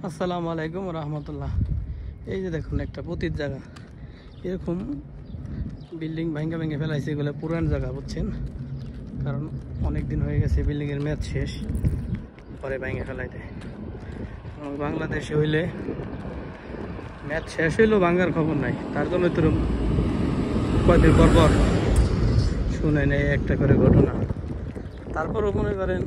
আসসালামু আলাইকুম রহমতুল্লাহ। এই যে দেখুন একটা পতিত জায়গা, এরকম বিল্ডিং ভাঙ্গা ভেঙে ফেলাইছে, এগুলো পুরান জায়গা বুঝছেন, কারণ অনেক দিন হয়ে গেছে বিল্ডিংয়ের মেয়াদ শেষ, পরে ভেঙে ফেলাই দেয়। বাংলাদেশে হইলে মেয়াদ শেষ হইলেও ভাঙ্গার খবর নাই, তার জন্য তো কয়েকদিন পর পর শুনে নেই একটা করে ঘটনা। তারপরও মনে করেন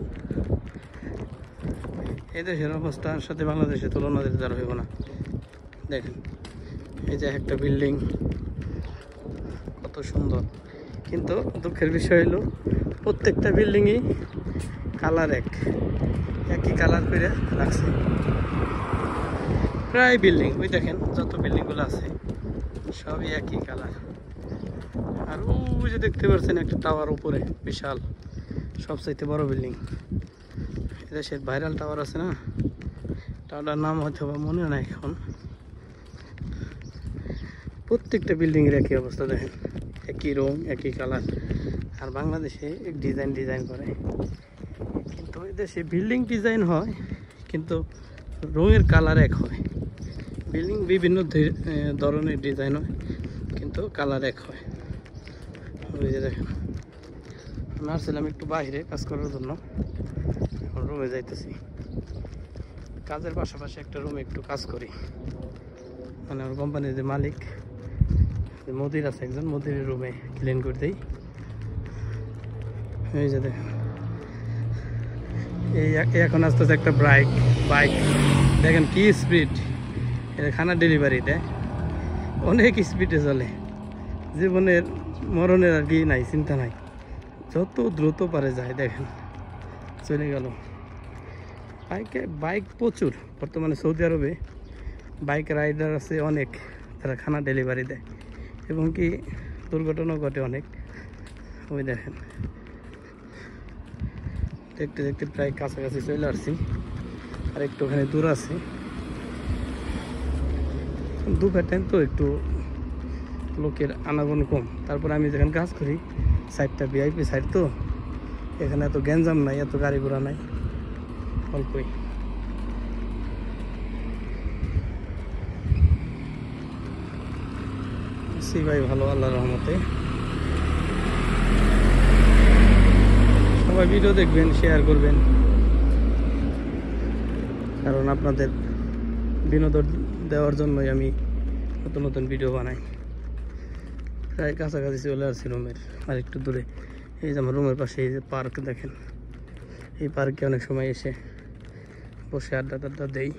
এই দেশের অবস্থার সাথে বাংলাদেশের তুলনা দিতে তার হইব না। দেখেন এই যে একটা বিল্ডিং কত সুন্দর, কিন্তু দুঃখের বিষয় হলো প্রত্যেকটা বিল্ডিংই কালার একই কালার করে রাখছে। প্রায় বিল্ডিং ওই দেখেন যত বিল্ডিংগুলো আছে সবই একই কালার। আর ওই যে দেখতে পাচ্ছেন একটা টাওয়ার উপরে বিশাল, সবচাইতে বড় বিল্ডিং, দেশের ভাইরাল টাওয়ার আছে না, টাওয়ারটার নাম হয়তো বা মনে নাই এখন। প্রত্যেকটা বিল্ডিংয়ের একই অবস্থা, দেখেন একই রং একই কালার। আর বাংলাদেশে ডিজাইন করে, কিন্তু ওই দেশে বিল্ডিং ডিজাইন হয় কিন্তু রঙের কালার এক হয়। বিল্ডিং বিভিন্ন ধরনের ডিজাইন হয় কিন্তু কালার এক হয়। ওই যে দেখেন আমি আসছিলাম একটু বাইরে কাজ করার জন্য, এখন রুমে যাইতেছি। কাজের পাশাপাশি একটা রুমে একটু কাজ করি, মানে আমার কোম্পানির যে মালিক মদির আছে একজন, মদির রুমে ক্লিন করে দিই। এই যে দেখেন এই এখন আসতেছে একটা বাইক, দেখেন কি স্পিড, এটা খানা ডেলিভারি দেয়, অনেক স্পিডে চলে, জীবনের মরণের আর কি নাই, চিন্তা নাই, যত দ্রুত পারে যায়। দেখেন চলে গেল। বাইক প্রচুর বর্তমানে সৌদি আরবে, বাইক রাইডার আছে অনেক, তারা খানা ডেলিভারি দেয় এবং কি দুর্ঘটনাও ঘটে অনেক। ওই দেখেন দেখতে দেখতে প্রায় কাছাকাছি চলে আসছি, আর একটুখানি দূর আছে। দুপুর টাইম তো একটু লোকের আনাগোন কম, তারপর আমি যেখানে কাজ করি সাইডটা ভিআইপি সাইড, তো এখানে এত গ্যাঞ্জাম নাই, এত গাড়ি ঘোড়া নাই, অল্পই। ভাই ভালো, আল্লাহর রহমতে। সবাই ভিডিও দেখবেন, শেয়ার করবেন, কারণ আপনাদের বিনোদন দেওয়ার জন্যই আমি নতুন নতুন ভিডিও বানাই। প্রায় কাছাকাছি চলে আসছি রুমের, আর একটু দূরে। এই যে আমার রুমের পাশে এই যে পার্ক, দেখেন এই পার্কে অনেক সময় এসে বসে আড্ডা টাড্ডা দেই।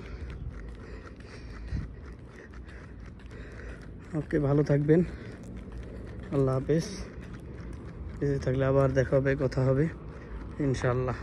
ওকে, ভালো থাকবেন, আল্লাহ হাফেজ। বেঁচে থাকলে আবার দেখা হবে, কথা হবে ইনশাআল্লাহ।